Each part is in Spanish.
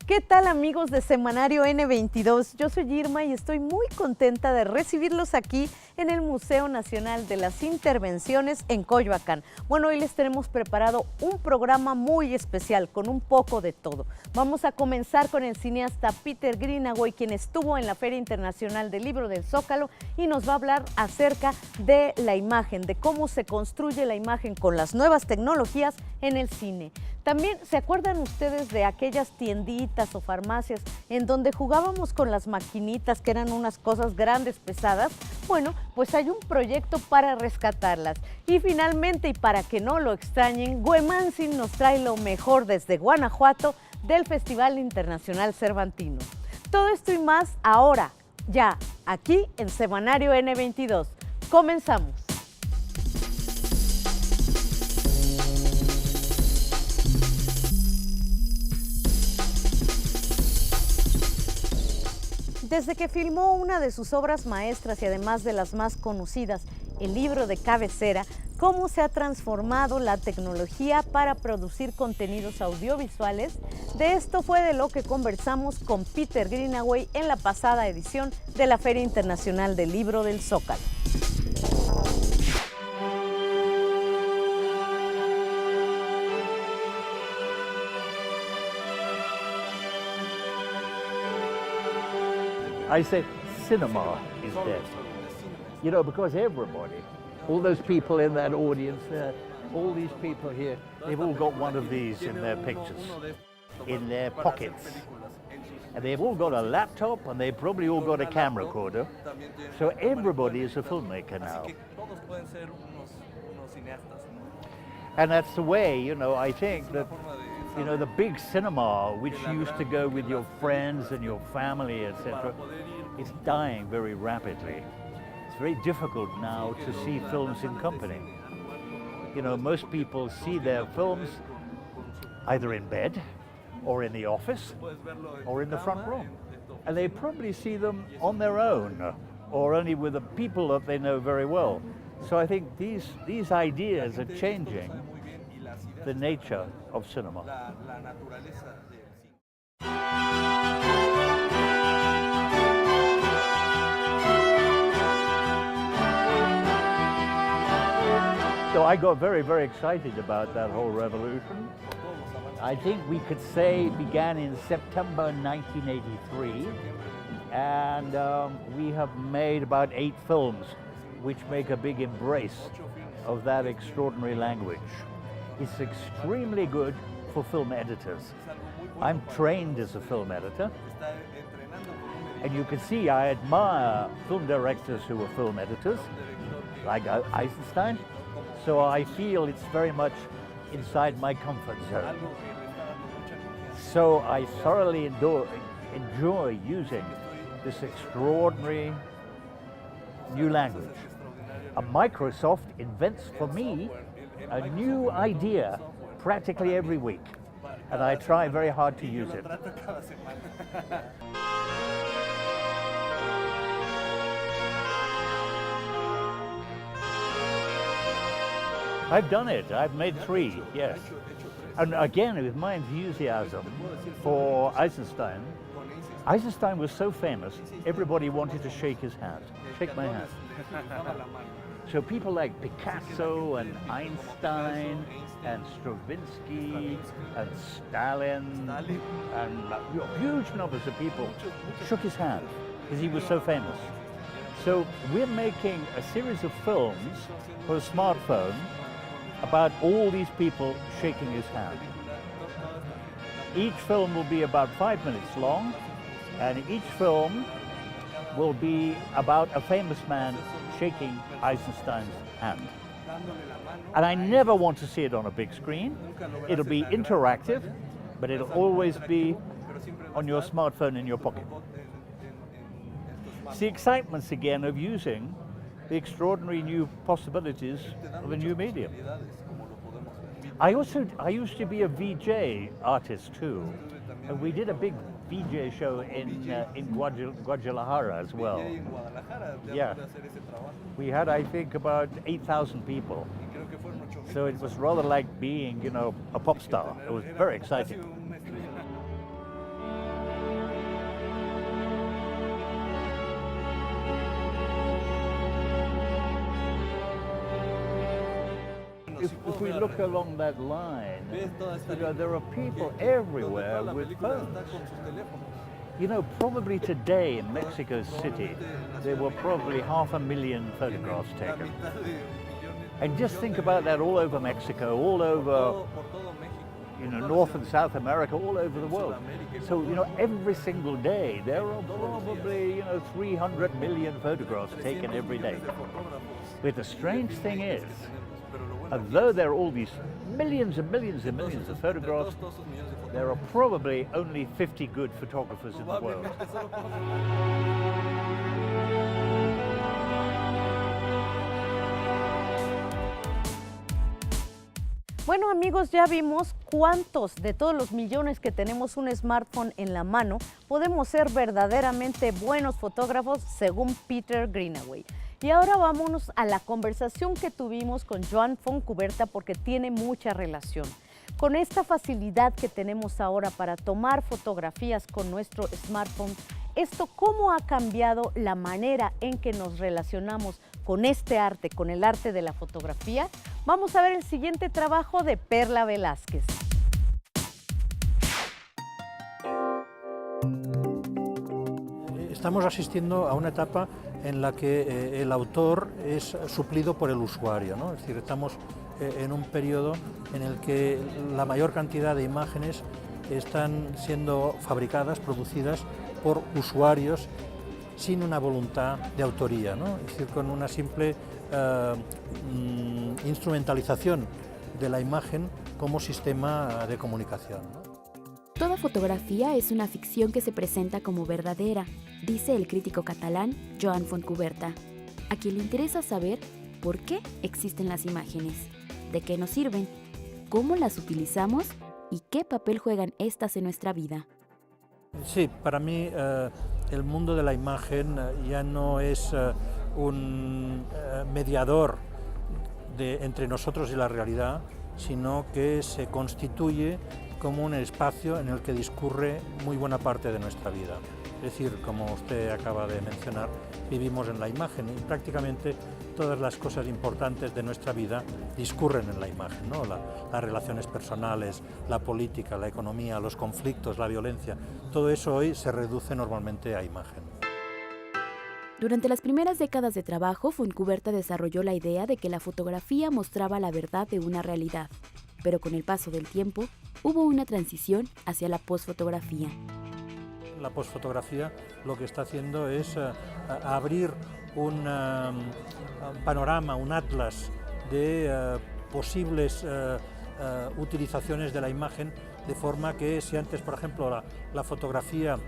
¿Qué tal, amigos de Semanario N22? Yo soy Irma y estoy muy contenta de recibirlos aquí en el Museo Nacional de las Intervenciones en Coyoacán. Bueno, hoy les tenemos preparado un programa muy especial con un poco de todo. Vamos a comenzar con el cineasta Peter Greenaway, quien estuvo en la Feria Internacional del Libro del Zócalo y nos va a hablar acerca de la imagen, de cómo se construye la imagen con las nuevas tecnologías en el cine. También, ¿se acuerdan ustedes de aquellas tienditas o farmacias en donde jugábamos con las maquinitas, que eran unas cosas grandes, pesadas? Bueno, pues hay un proyecto para rescatarlas. Y finalmente, y para que no lo extrañen, Güemansin nos trae lo mejor desde Guanajuato del Festival Internacional Cervantino. Todo esto y más ahora, ya, aquí en Semanario N22. Comenzamos. Desde que filmó una de sus obras maestras y además de las más conocidas, el libro de cabecera, cómo se ha transformado la tecnología para producir contenidos audiovisuales, de esto fue de lo que conversamos con Peter Greenaway en la pasada edición de la Feria Internacional del Libro del Zócalo. I said, cinema is dead. You know, because everybody, all those people in that audience there, all these people here, they've all got one of these in their pictures, in their pockets. And they've all got a laptop and they've probably all got a camera recorder. So everybody is a filmmaker now. And that's the way, you know, I think that, you know, the big cinema, which used to go with your friends and your family, etc., is dying very rapidly. It's very difficult now to see films in company. You know, most people see their films either in bed, or in the office, or in the front room. And they probably see them on their own, or only with the people that they know very well. So I think these ideas are changing the nature of cinema. So I got very, very excited about that whole revolution. I think we could say it began in September 1983, and we have made about 8 films which make a big embrace of that extraordinary language. It's extremely good for film editors. I'm trained as a film editor, and you can see I admire film directors who are film editors, like Eisenstein, so I feel it's very much inside my comfort zone. So I thoroughly enjoy using this extraordinary new language. And Microsoft invents for me a new idea practically every week, and I try very hard to use it. I've done it. I've made 3, yes. And again, with my enthusiasm for Eisenstein, Eisenstein was so famous, everybody wanted to shake his hand, shake my hand. So people like Picasso and Einstein and Stravinsky and Stalin and huge numbers of people shook his hand because he was so famous. So we're making a series of films for a smartphone about all these people shaking his hand. Each film will be about 5 minutes long, and each film will be about a famous man shaking Eisenstein's hand. And I never want to see it on a big screen. It'll be interactive, but it'll always be on your smartphone in your pocket. It's the excitements again of using the extraordinary new possibilities of a new medium. I used to be a VJ artist too, and we did a big VJ show in Guadalajara as well. Yeah, we had, I think, about 8,000 people. So it was rather like being, you know, a pop star. It was very exciting. if we look along that line, there are people everywhere with phones. You know, probably today in Mexico City, there were probably 500,000 photographs taken. And just think about that all over Mexico, all over, North and South America, all over the world. So, every single day, there are probably, 300 million photographs taken every day. But the strange thing is, although there are all these millions and millions and millions of photographs, there are probably only 50 good photographers in the world. Bueno, amigos, ya vimos cuántos de todos los millones que tenemos un smartphone en la mano podemos ser verdaderamente buenos fotógrafos según Peter Greenaway. Y ahora vámonos a la conversación que tuvimos con Joan Fontcuberta porque tiene mucha relación. Con esta facilidad que tenemos ahora para tomar fotografías con nuestro smartphone, ¿esto cómo ha cambiado la manera en que nos relacionamos con este arte, con el arte de la fotografía? Vamos a ver el siguiente trabajo de Perla Velázquez. Estamos asistiendo a una etapa en la que el autor es suplido por el usuario, ¿no? Es decir, estamos en un periodo en el que la mayor cantidad de imágenes están siendo fabricadas, producidas por usuarios sin una voluntad de autoría, ¿no? Es decir, con una simple instrumentalización de la imagen como sistema de comunicación, ¿no? Toda fotografía es una ficción que se presenta como verdadera, dice el crítico catalán Joan Fontcuberta, a quien le interesa saber por qué existen las imágenes, de qué nos sirven, cómo las utilizamos y qué papel juegan estas en nuestra vida. Sí, para mí el mundo de la imagen ya no es un mediador entre nosotros y la realidad, sino que se constituye como un espacio en el que discurre muy buena parte de nuestra vida. Es decir, como usted acaba de mencionar, vivimos en la imagen y prácticamente todas las cosas importantes de nuestra vida discurren en la imagen, ¿no? Las relaciones personales, la política, la economía, los conflictos, la violencia, todo eso hoy se reduce normalmente a imagen. Durante las primeras décadas de trabajo, Fontcuberta desarrolló la idea de que la fotografía mostraba la verdad de una realidad, pero con el paso del tiempo hubo una transición hacia la posfotografía. La posfotografía lo que está haciendo es abrir un panorama, un atlas de posibles utilizaciones de la imagen, de forma que si antes, por ejemplo, la fotografía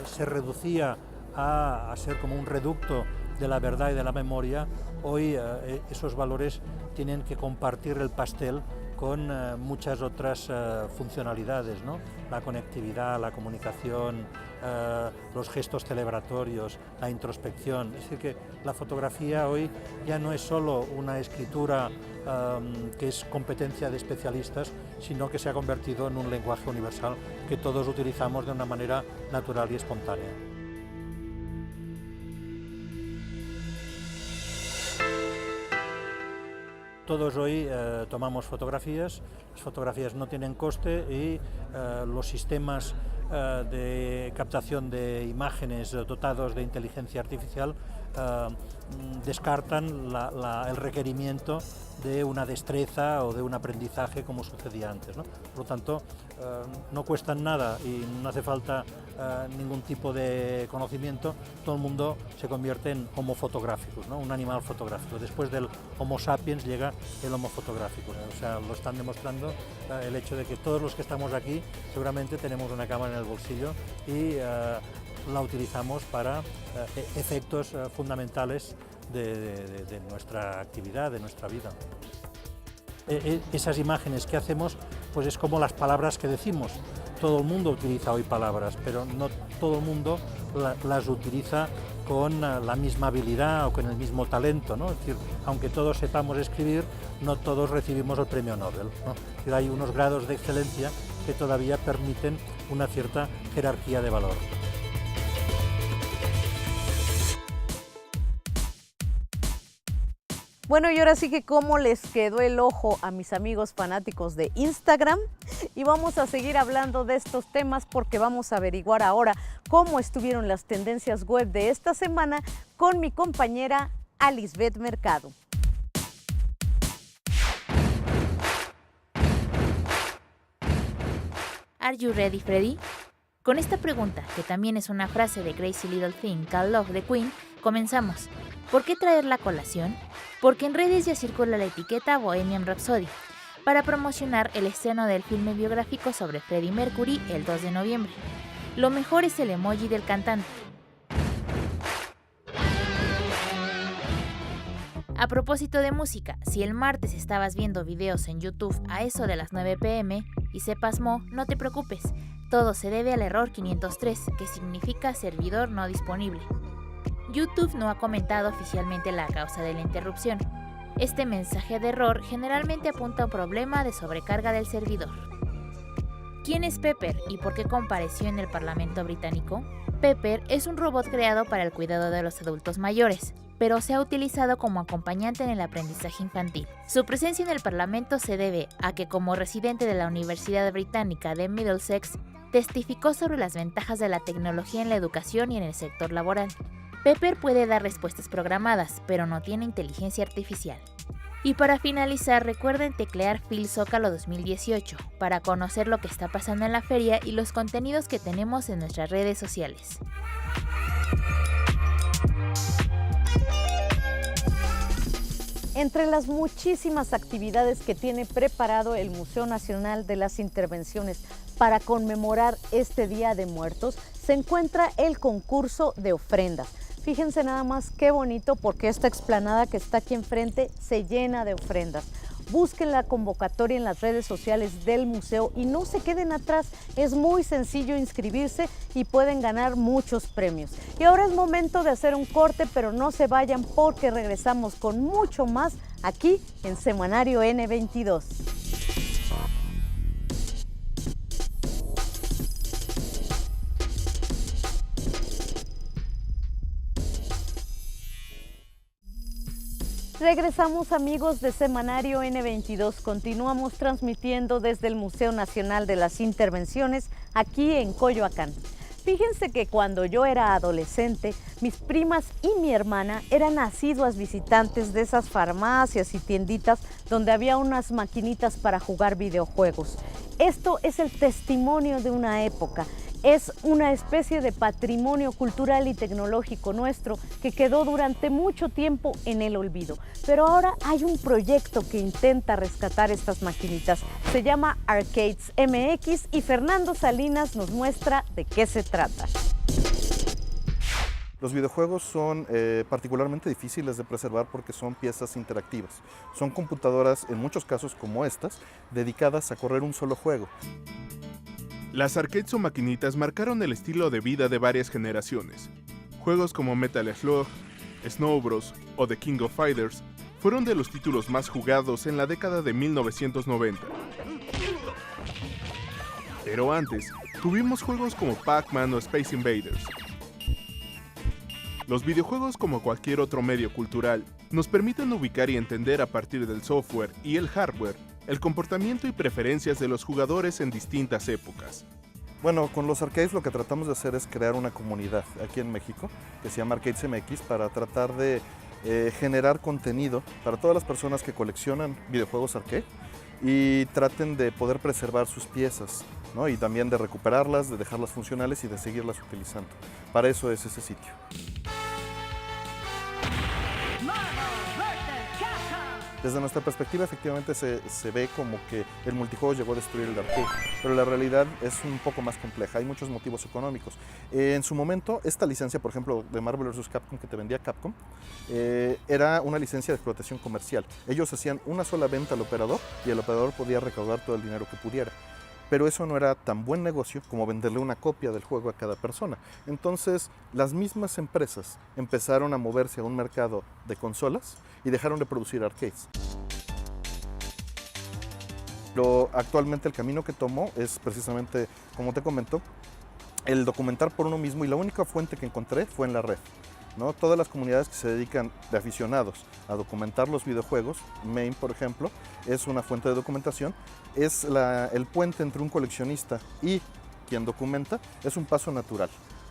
se reducía a ser como un reducto de la verdad y de la memoria, hoy esos valores tienen que compartir el pastel con muchas otras funcionalidades, ¿no? La conectividad, la comunicación, los gestos celebratorios, la introspección. Es decir, que la fotografía hoy ya no es solo una escritura que es competencia de especialistas, sino que se ha convertido en un lenguaje universal que todos utilizamos de una manera natural y espontánea. Todos hoy tomamos fotografías, las fotografías no tienen coste y los sistemas de captación de imágenes dotados de inteligencia artificial descartan el requerimiento de una destreza o de un aprendizaje como sucedía antes, ¿no? Por lo tanto, no cuestan nada y no hace falta ningún tipo de conocimiento. Todo el mundo se convierte en Homo fotográficos, ¿no? Un animal fotográfico. Después del Homo sapiens llega el Homo fotográfico, ¿no? O sea, lo están demostrando el hecho de que todos los que estamos aquí seguramente tenemos una cámara en el bolsillo y la utilizamos para efectos fundamentales de nuestra actividad, de nuestra vida. Esas imágenes que hacemos, pues es como las palabras que decimos. Todo el mundo utiliza hoy palabras, pero no todo el mundo las utiliza con la misma habilidad o con el mismo talento, ¿no? Es decir, aunque todos sepamos escribir, no todos recibimos el premio Nobel, ¿no? Es decir, hay unos grados de excelencia que todavía permiten una cierta jerarquía de valor. Bueno, y ahora sí que cómo les quedó el ojo a mis amigos fanáticos de Instagram. Y vamos a seguir hablando de estos temas porque vamos a averiguar ahora cómo estuvieron las tendencias web de esta semana con mi compañera Alisbeth Mercado. ¿Are you ready, Freddy? Con esta pregunta, que también es una frase de Crazy Little Thing Called Love de Queen, comenzamos. ¿Por qué traerla a colación? Porque en redes ya circula la etiqueta Bohemian Rhapsody, para promocionar el estreno del filme biográfico sobre Freddie Mercury el 2 de noviembre. Lo mejor es el emoji del cantante. A propósito de música, si el martes estabas viendo videos en YouTube a eso de las 9 p.m. y se pasmó, no te preocupes, todo se debe al error 503, que significa servidor no disponible. YouTube no ha comentado oficialmente la causa de la interrupción. Este mensaje de error generalmente apunta a un problema de sobrecarga del servidor. ¿Quién es Pepper y por qué compareció en el Parlamento británico? Pepper es un robot creado para el cuidado de los adultos mayores, pero se ha utilizado como acompañante en el aprendizaje infantil. Su presencia en el Parlamento se debe a que, como residente de la Universidad Británica de Middlesex, testificó sobre las ventajas de la tecnología en la educación y en el sector laboral. Pepper puede dar respuestas programadas, pero no tiene inteligencia artificial. Y para finalizar, recuerden teclear Phil Zócalo 2018 para conocer lo que está pasando en la feria y los contenidos que tenemos en nuestras redes sociales. Entre las muchísimas actividades que tiene preparado el Museo Nacional de las Intervenciones para conmemorar este Día de Muertos, se encuentra el concurso de ofrendas. Fíjense nada más qué bonito, porque esta explanada que está aquí enfrente se llena de ofrendas. Busquen la convocatoria en las redes sociales del museo y no se queden atrás. Es muy sencillo inscribirse y pueden ganar muchos premios. Y ahora es momento de hacer un corte, pero no se vayan porque regresamos con mucho más aquí en Semanario N22. Regresamos, amigos de Semanario N22. Continuamos transmitiendo desde el Museo Nacional de las Intervenciones aquí en Coyoacán. Fíjense que cuando yo era adolescente, mis primas y mi hermana eran asiduas visitantes de esas farmacias y tienditas donde había unas maquinitas para jugar videojuegos. Esto es el testimonio de una época. Es una especie de patrimonio cultural y tecnológico nuestro que quedó durante mucho tiempo en el olvido. Pero ahora hay un proyecto que intenta rescatar estas maquinitas. Se llama Arcades MX y Fernando Salinas nos muestra de qué se trata. Los videojuegos son particularmente difíciles de preservar porque son piezas interactivas. Son computadoras, en muchos casos como estas, dedicadas a correr un solo juego. Las arcades o maquinitas marcaron el estilo de vida de varias generaciones. Juegos como Metal Slug, Snow Bros. O The King of Fighters fueron de los títulos más jugados en la década de 1990. Pero antes, tuvimos juegos como Pac-Man o Space Invaders. Los videojuegos, como cualquier otro medio cultural, nos permiten ubicar y entender a partir del software y el hardware el comportamiento y preferencias de los jugadores en distintas épocas. Bueno, con los arcades lo que tratamos de hacer es crear una comunidad aquí en México que se llama Arcades MX para tratar de generar contenido para todas las personas que coleccionan videojuegos arcade y traten de poder preservar sus piezas, ¿no? Y también de recuperarlas, de dejarlas funcionales y de seguirlas utilizando. Para eso es ese sitio. Desde nuestra perspectiva, efectivamente se ve como que el multijuego llegó a destruir el arcade, pero la realidad es un poco más compleja, hay muchos motivos económicos. En su momento, esta licencia, por ejemplo, de Marvel vs. Capcom que te vendía Capcom, era una licencia de explotación comercial. Ellos hacían una sola venta al operador y el operador podía recaudar todo el dinero que pudiera. Pero eso no era tan buen negocio como venderle una copia del juego a cada persona. Entonces, las mismas empresas empezaron a moverse a un mercado de consolas y dejaron de producir arcades. Pero actualmente el camino que tomó es precisamente, como te comento, el documentar por uno mismo, y la única fuente que encontré fue en la red. ¿no? Todas las comunidades que se dedican de aficionados a documentar los videojuegos, MAME por ejemplo, es una fuente de documentación, es el puente entre un coleccionista y quien documenta, es un paso natural,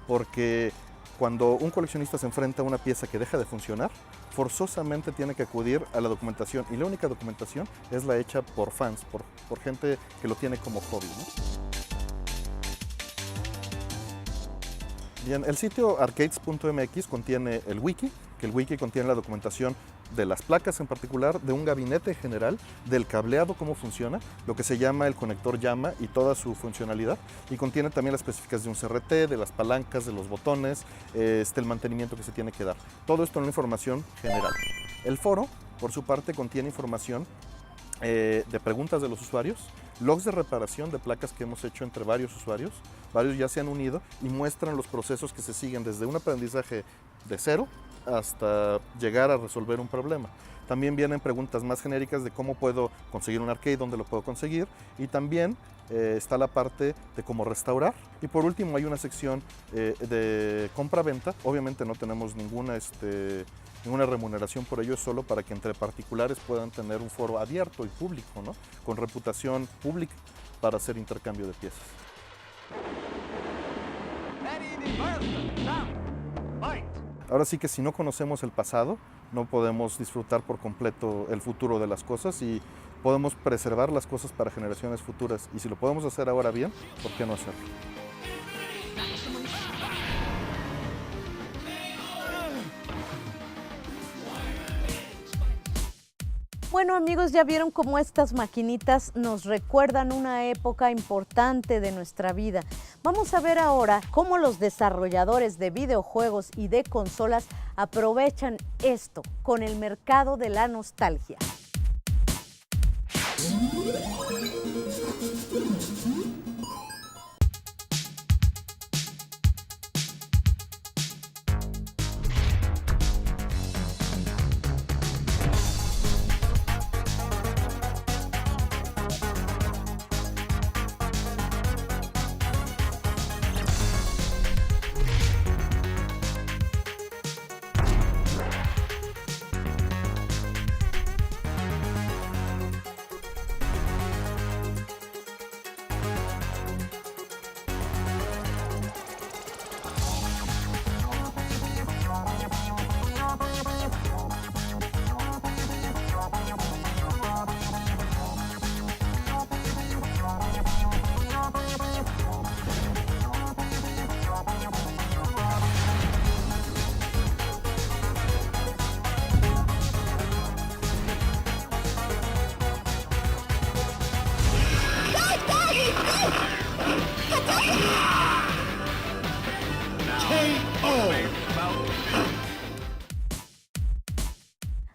porque cuando un coleccionista se enfrenta a una pieza que deja de funcionar, forzosamente tiene que acudir a la documentación, y la única documentación es la hecha por fans, por gente que lo tiene como hobby, ¿no? Bien, el sitio arcades.mx contiene el wiki, que el wiki contiene la documentación de las placas en particular, de un gabinete general, del cableado, cómo funciona, lo que se llama el conector llama y toda su funcionalidad, y contiene también las especificaciones de un CRT, de las palancas, de los botones, el mantenimiento que se tiene que dar. Todo esto en una información general. El foro, por su parte, contiene información de preguntas de los usuarios, logs de reparación de placas que hemos hecho entre varios usuarios, varios ya se han unido y muestran los procesos que se siguen desde un aprendizaje de cero hasta llegar a resolver un problema. También vienen preguntas más genéricas de cómo puedo conseguir un arcade, dónde lo puedo conseguir, y también está la parte de cómo restaurar. Y por último hay una sección de compra-venta. Obviamente no tenemos ninguna remuneración por ello, es solo para que entre particulares puedan tener un foro abierto y público, ¿no? Con reputación pública para hacer intercambio de piezas. Ahora sí que si no conocemos el pasado, no podemos disfrutar por completo el futuro de las cosas, y podemos preservar las cosas para generaciones futuras. Y si lo podemos hacer ahora bien, ¿por qué no hacerlo? Bueno, amigos, ya vieron cómo estas maquinitas nos recuerdan una época importante de nuestra vida. Vamos a ver ahora cómo los desarrolladores de videojuegos y de consolas aprovechan esto con el mercado de la nostalgia.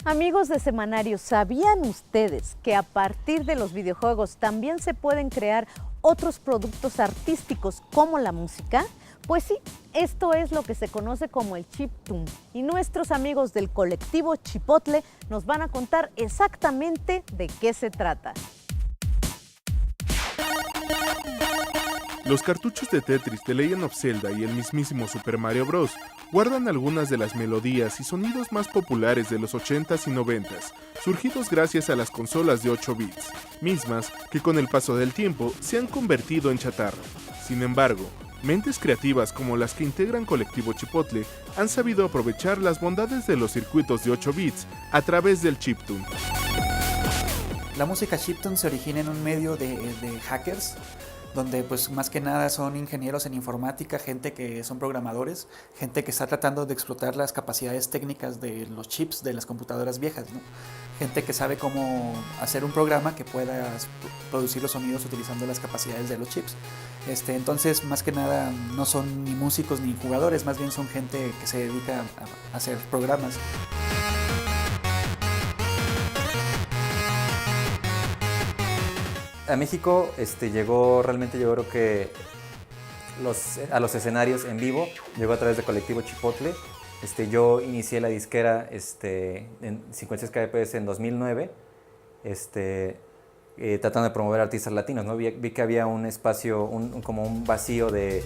Amigos de Semanario, ¿sabían ustedes que a partir de los videojuegos también se pueden crear otros productos artísticos como la música? Pues sí, esto es lo que se conoce como el chiptune, y nuestros amigos del colectivo Chipotle nos van a contar exactamente de qué se trata. Los cartuchos de Tetris, The Legend of Zelda y el mismísimo Super Mario Bros. Guardan algunas de las melodías y sonidos más populares de los 80s y 90s, surgidos gracias a las consolas de 8 bits, mismas que con el paso del tiempo se han convertido en chatarra. Sin embargo, mentes creativas como las que integran Colectivo Chipotle han sabido aprovechar las bondades de los circuitos de 8 bits a través del chiptune. La música chiptune se origina en un medio de hackers, donde pues más que nada son ingenieros en informática, gente que son programadores, gente que está tratando de explotar las capacidades técnicas de los chips de las computadoras viejas, ¿no? Gente que sabe cómo hacer un programa que pueda producir los sonidos utilizando las capacidades de los chips. Entonces, más que nada, no son ni músicos ni jugadores, más bien son gente que se dedica a hacer programas. A México llegó realmente, yo creo que a los escenarios en vivo, llegó a través de Colectivo Chipotle. Yo inicié la disquera en 56 kbps en 2009, tratando de promover artistas latinos, ¿no? Vi que había un espacio, como un vacío de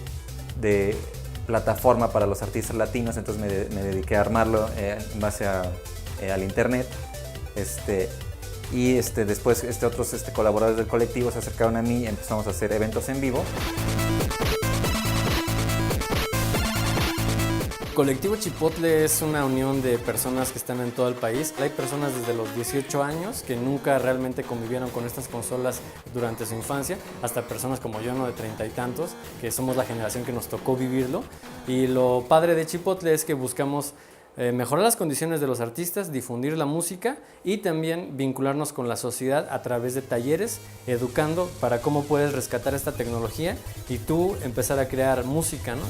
plataforma para los artistas latinos, entonces me dediqué a armarlo en base al internet. Y después otros colaboradores del colectivo se acercaron a mí y empezamos a hacer eventos en vivo. Colectivo Chipotle es una unión de personas que están en todo el país. Hay personas desde los 18 años que nunca realmente convivieron con estas consolas durante su infancia, hasta personas como yo, ¿no?, de 30 y tantos, que somos la generación que nos tocó vivirlo. Y lo padre de Chipotle es que buscamos mejorar las condiciones de los artistas, difundir la música y también vincularnos con la sociedad a través de talleres, educando para cómo puedes rescatar esta tecnología y tú empezar a crear música, ¿no?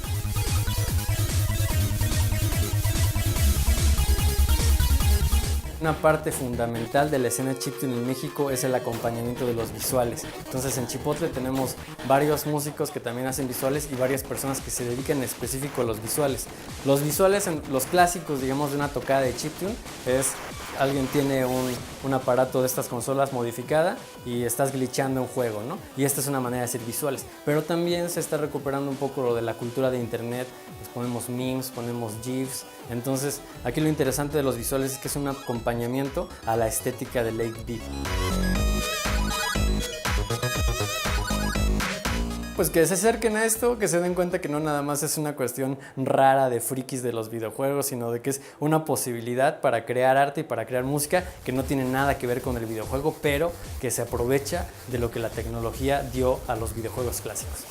Una parte fundamental de la escena chiptune en México es el acompañamiento de los visuales. Entonces en Chipotle tenemos varios músicos que también hacen visuales y varias personas que se dedican en específico a los visuales. Los visuales, los clásicos, digamos, de una tocada de chiptune es alguien tiene un aparato de estas consolas modificada y estás glitchando un juego, ¿no? Y esta es una manera de hacer visuales. Pero también se está recuperando un poco lo de la cultura de internet, pues ponemos memes, ponemos GIFs. Entonces aquí lo interesante de los visuales es que es un acompañamiento a la estética del 8-bit. Pues que se acerquen a esto, que se den cuenta que no nada más es una cuestión rara de frikis de los videojuegos, sino de que es una posibilidad para crear arte y para crear música que no tiene nada que ver con el videojuego, pero que se aprovecha de lo que la tecnología dio a los videojuegos clásicos.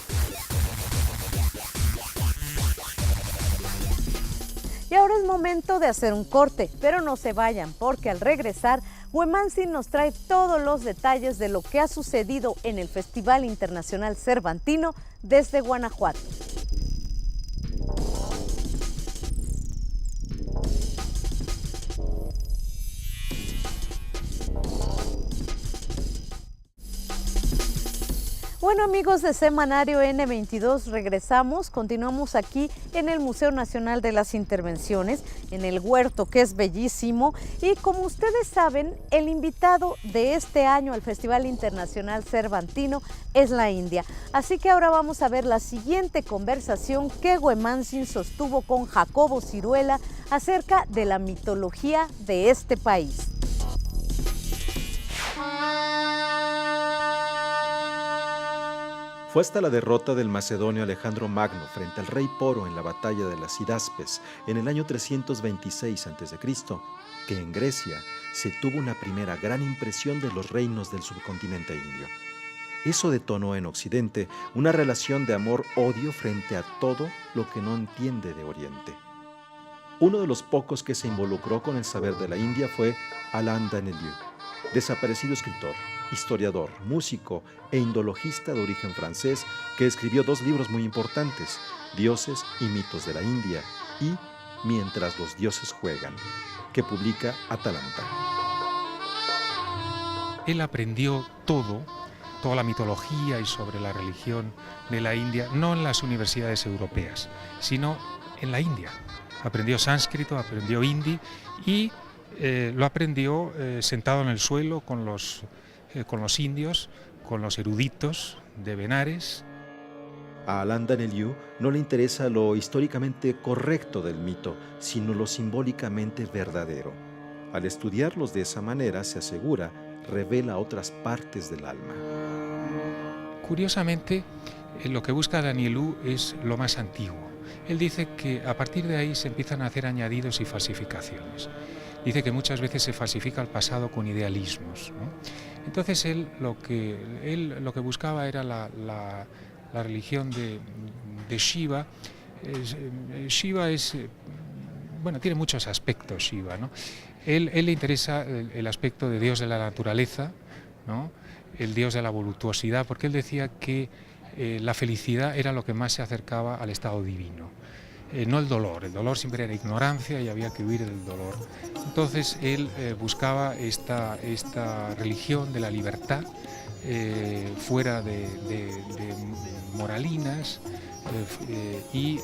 Y ahora es momento de hacer un corte, pero no se vayan porque al regresar, Huemantzin nos trae todos los detalles de lo que ha sucedido en el Festival Internacional Cervantino desde Guanajuato. Bueno, amigos de Semanario N22, continuamos aquí en el Museo Nacional de las Intervenciones, en el huerto que es bellísimo y como ustedes saben, el invitado de este año al Festival Internacional Cervantino es la India. Así que ahora vamos a ver la siguiente conversación que Huemantzin sostuvo con Jacobo Ciruela acerca de la mitología de este país. Fue hasta la derrota del macedonio Alejandro Magno frente al rey Poro en la batalla de las Hidaspes en el año 326 a.C. que en Grecia se tuvo una primera gran impresión de los reinos del subcontinente indio. Eso detonó en Occidente una relación de amor-odio frente a todo lo que no entiende de Oriente. Uno de los pocos que se involucró con el saber de la India fue Alain Danelieu, desaparecido escritor, historiador, músico e indologista de origen francés que escribió 2 libros muy importantes, Dioses y mitos de la India y Mientras los dioses juegan, que publica Atalanta. Él aprendió toda la mitología y sobre la religión de la India, no en las universidades europeas, sino en la India. Aprendió sánscrito, aprendió hindi y lo aprendió sentado en el suelo con los indios, con los eruditos de Benares. A Alain Danelieu no le interesa lo históricamente correcto del mito, sino lo simbólicamente verdadero. Al estudiarlos de esa manera, se asegura, revela otras partes del alma. Curiosamente, lo que busca Danelieu es lo más antiguo. Él dice que a partir de ahí se empiezan a hacer añadidos y falsificaciones. Dice que muchas veces se falsifica el pasado con idealismos, ¿no? Entonces él lo que buscaba era la religión de Shiva. Shiva tiene muchos aspectos Shiva, ¿no? Él le interesa el aspecto de Dios de la naturaleza, ¿no? El Dios de la voluptuosidad, porque él decía que la felicidad era lo que más se acercaba al estado divino. No el dolor siempre era ignorancia y había que huir del dolor. Entonces él buscaba esta religión de la libertad, fuera de moralinas, y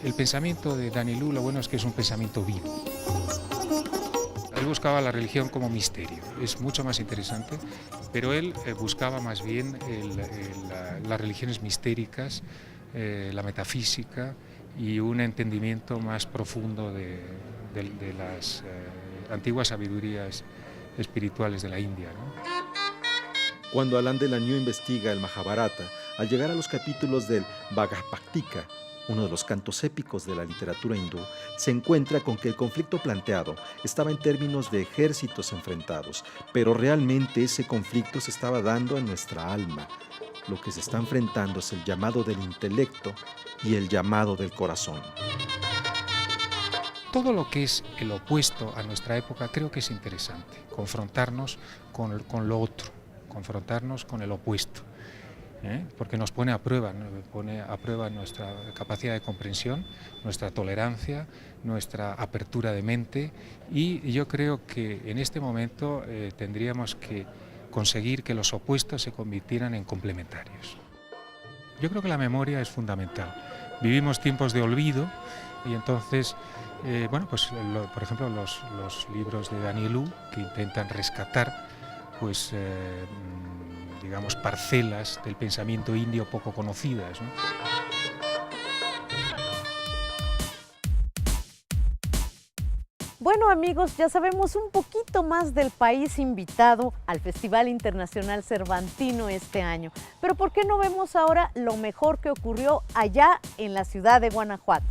el pensamiento de Danelieu, lo bueno es que es un pensamiento vivo. Él buscaba la religión como misterio, es mucho más interesante, pero él buscaba más bien las religiones mistéricas, la metafísica, y un entendimiento más profundo de las antiguas sabidurías espirituales de la India, ¿no? Cuando Alain Delagneau investiga el Mahabharata, al llegar a los capítulos del Bhagavad-Gita, uno de los cantos épicos de la literatura hindú, se encuentra con que el conflicto planteado estaba en términos de ejércitos enfrentados, pero realmente ese conflicto se estaba dando en nuestra alma. Lo que se está enfrentando es el llamado del intelecto y el llamado del corazón. Todo lo que es el opuesto a nuestra época creo que es interesante, confrontarnos con lo otro, confrontarnos con el opuesto, porque nos pone a prueba, ¿no? Pone a prueba nuestra capacidad de comprensión, nuestra tolerancia, nuestra apertura de mente, y yo creo que en este momento tendríamos que conseguir que los opuestos se convirtieran en complementarios. Yo creo que la memoria es fundamental. Vivimos tiempos de olvido y entonces, por ejemplo, los libros de Danielou que intentan rescatar, pues, digamos, parcelas del pensamiento indio poco conocidas, ¿no? Bueno, amigos, ya sabemos un poquito más del país invitado al Festival Internacional Cervantino este año. Pero ¿por qué no vemos ahora lo mejor que ocurrió allá en la ciudad de Guanajuato?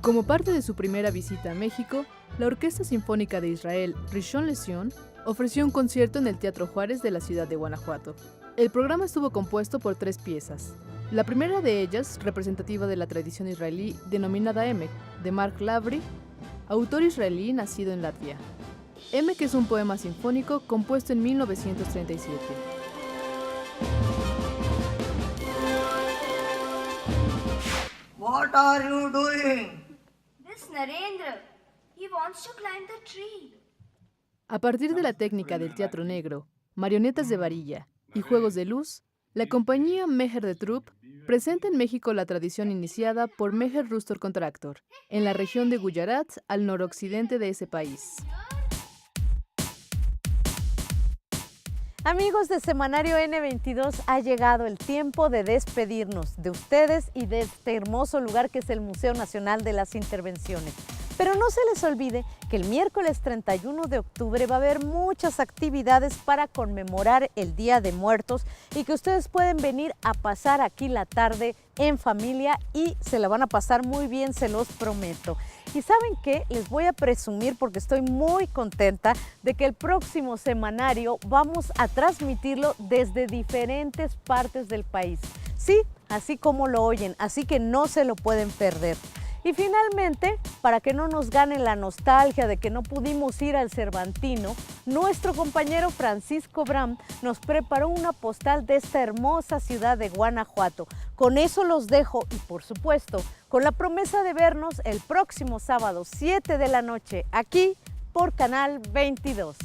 Como parte de su primera visita a México, la Orquesta Sinfónica de Israel, Rishon LeZion, ofreció un concierto en el Teatro Juárez de la ciudad de Guanajuato. El programa estuvo compuesto por 3 piezas. La primera de ellas, representativa de la tradición israelí denominada Emek, de Mark Lavry, autor israelí nacido en Latvia. Emek es un poema sinfónico compuesto en 1937. What are you doing? This Narendra, he wants to climb the tree. A partir de la técnica del teatro negro, marionetas de varilla y juegos de luz, la compañía Meher de Troupe presenta en México la tradición iniciada por Meher Rustor Contractor, en la región de Gujarat, al noroccidente de ese país. Amigos de Semanario N22, ha llegado el tiempo de despedirnos de ustedes y de este hermoso lugar que es el Museo Nacional de las Intervenciones. Pero no se les olvide que el miércoles 31 de octubre va a haber muchas actividades para conmemorar el Día de Muertos y que ustedes pueden venir a pasar aquí la tarde en familia y se la van a pasar muy bien, se los prometo. Y ¿saben qué? Les voy a presumir porque estoy muy contenta de que el próximo semanario vamos a transmitirlo desde diferentes partes del país. Sí, así como lo oyen, así que no se lo pueden perder. Y finalmente, para que no nos gane la nostalgia de que no pudimos ir al Cervantino, nuestro compañero Francisco Bram nos preparó una postal de esta hermosa ciudad de Guanajuato. Con eso los dejo y, por supuesto, con la promesa de vernos el próximo sábado, 7 de la noche, aquí por Canal 22.